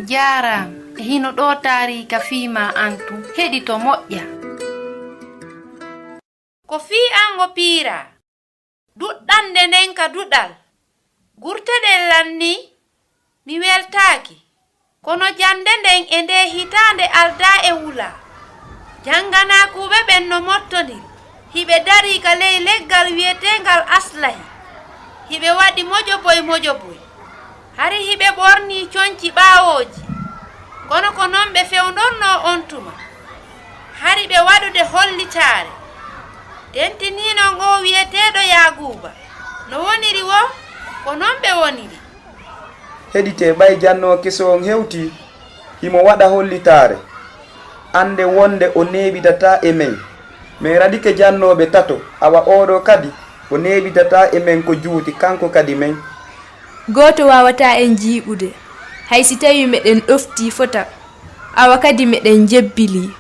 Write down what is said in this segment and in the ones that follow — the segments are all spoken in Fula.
Jaram hino ɗo taarika fiima antu heɗi to moƴƴa. Ko fii an o piira duɗɗande nden ka duɗal gurteɗen lanni mi weltaaki kono jande nden e nde hitaande alda e wula janganaakuɓe ɓen no mottondiri hiɓe darii ka ley leggal wi'etengal aslahi hiɓe waɗi mojoboy hari hiɓe ɓorni coñci ɓaawooji kono ko non ɓe fewndonno on tuma hari ɓe waɗude hollitaare tentininon o wi'eteeɗo Yaaguuba no woniri wo ko non ɓe woniri. Heɗite ɓay janno keso on hewti himo waɗa hollitaare ande wonde o neɓitata e men min radike jannoɓe tato awa oɗo kadi o neɓitata e men ko juuti kanko kadi men goto wawata en jiiɓude hay si tawi meɗen ɗofti fota awa kadi meɗen jebbili.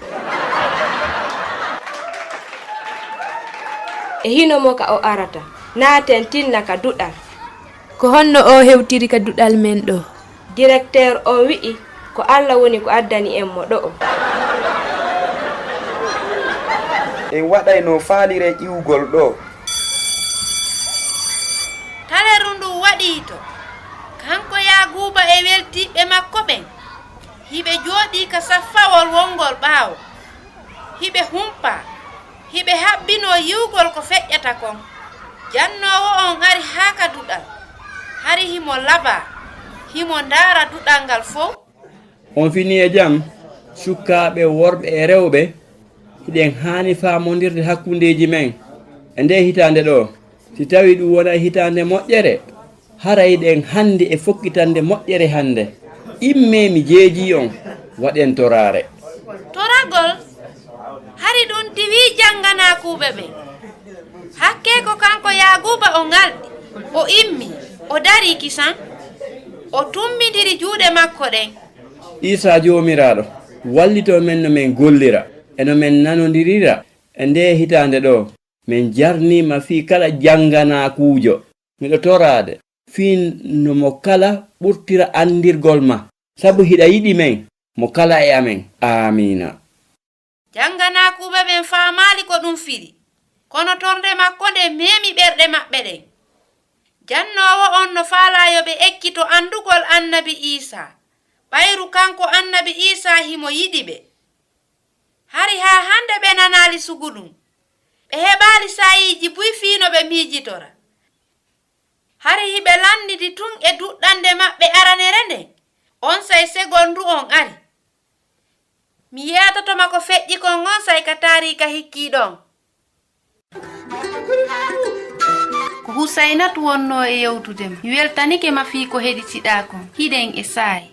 E hino mo ka o arata naaten tinna ka duɗal. Ko honno o hewtiri ka duɗal men ɗo? Directeur o wi'i ko Allah woni ko addani en mo ɗo. En waɗay no faalire ƴiwgol ɗo. Taleru ndu waɗii to kanko Yaaguuba e weltiɓe makko ɓen hiɓe jooɗii ka saffawol wongol ɓaawo hiɓe humpa hiɓe haɓɓino yiwgol ko feƴƴata kon jannowo on ari haa ka duɗal hari himo laba himo ndaara duɗal ngal fof. On fini e jam sukkaaɓe worɓe e rewɓe hiɗen haani faamondirde hakkundeji men e nde hitaande ɗo si tawi ɗum wona hitaande moƴƴere haray ɗen hande e fokkitande moƴƴere hande imme mi jeeji on waɗen torare. Toragol hari ɗum diwi janganaakuɓe ɓen hakke ko kanko Yaaguuba o ngalɗi o immi o dari kisan o tummidiri juuɗe makko ɗen. Isa jomiraɗo wallito men no men gollira eno men nanodirira e nde hitande ɗo min jarnima fi kala janganaakujo miɗo torade fi no mo kala ɓurtira andirgol ma sabu hiɗa yiɗi men mo kala e amen. Amina. Janganaakuɓe ɓen faamaali ko ɗum fiɗi kono torde makko nde meemi ɓerɗe maɓɓe ɗen jannowo on no faalayo ɓe ekkito andugol annabi Isa ɓayru kanko annabi Isa himo yiɗi ɓe hari haa hande ɓe nanaali sugu ɗum ɓe heɓaali sayiji buy fiino ɓe miijitora hari hiɓe landidi tun e duɗɗande maɓɓe aranere nden on say segol ndu on ari mi yetatoma ko feƴƴi kon on say ka taarika hikkiɗon. Ko Husaynatu wonno e yewtudema mi weltanike ma fii ko heɗitiɗa kon hiɗen e saayi.